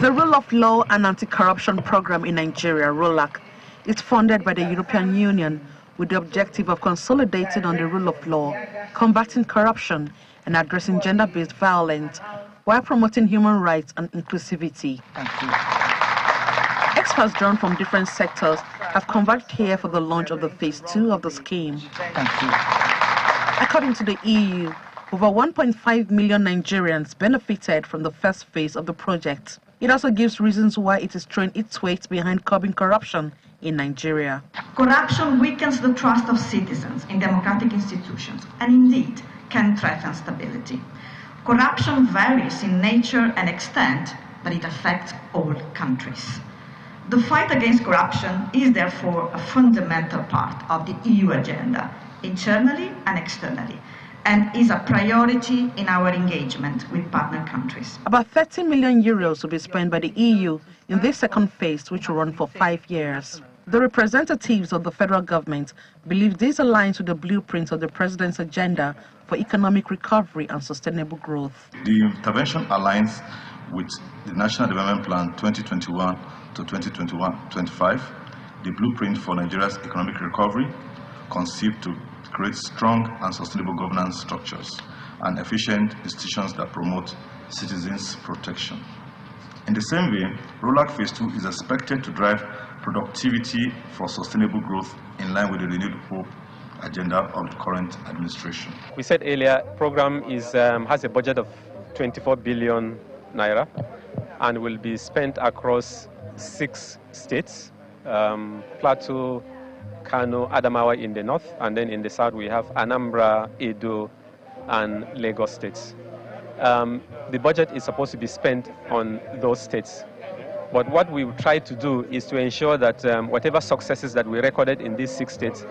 The Rule of Law and Anti-Corruption Program in Nigeria, ROLAC, is funded by the European Union with the objective of consolidating on the rule of law, combating corruption, and addressing gender-based violence while promoting human rights and inclusivity. Thank you. Experts drawn from different sectors have converged here for the launch of the Phase 2 of the scheme. Thank you. According to the EU, over 1.5 million Nigerians benefited from the first phase of the project. It also gives reasons why it is throwing its weight behind curbing corruption in Nigeria. Corruption weakens the trust of citizens in democratic institutions and indeed can threaten stability. Corruption varies in nature and extent, but it affects all countries. The fight against corruption is therefore a fundamental part of the EU agenda, internally and externally, and is a priority in our engagement with partner countries. About 30 million euros will be spent by the EU in this second phase, which will run for 5 years. The representatives of the federal government believe this aligns with the blueprint of the president's agenda for economic recovery and sustainable growth. The intervention aligns with the National Development Plan 2021 to 2025, the blueprint for Nigeria's economic recovery, conceived to create strong and sustainable governance structures and efficient institutions that promote citizens' protection. In the same way, ROLAC Phase 2 is expected to drive productivity for sustainable growth in line with the renewed hope agenda of the current administration. We said earlier, the program has a budget of 24 billion naira and will be spent across 6 states, Plateau, Kano, Adamawa in the north, and then in the south we have Anambra, Edo, and Lagos states. The budget is supposed to be spent on those states. But what we try to do is to ensure that whatever successes that we recorded in these 6 states,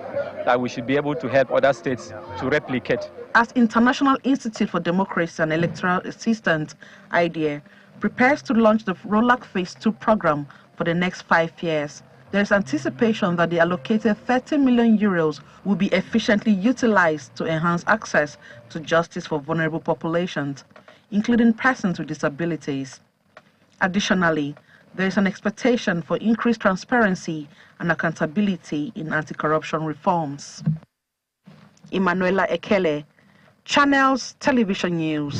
that we should be able to help other states to replicate. As International Institute for Democracy and Electoral Assistance, IDEA, prepares to launch the ROLAC Phase 2 program for the next 5 years, there is anticipation that the allocated 30 million euros will be efficiently utilized to enhance access to justice for vulnerable populations, including persons with disabilities. Additionally, there is an expectation for increased transparency and accountability in anti-corruption reforms. Emanuela Ekele, Channels Television News.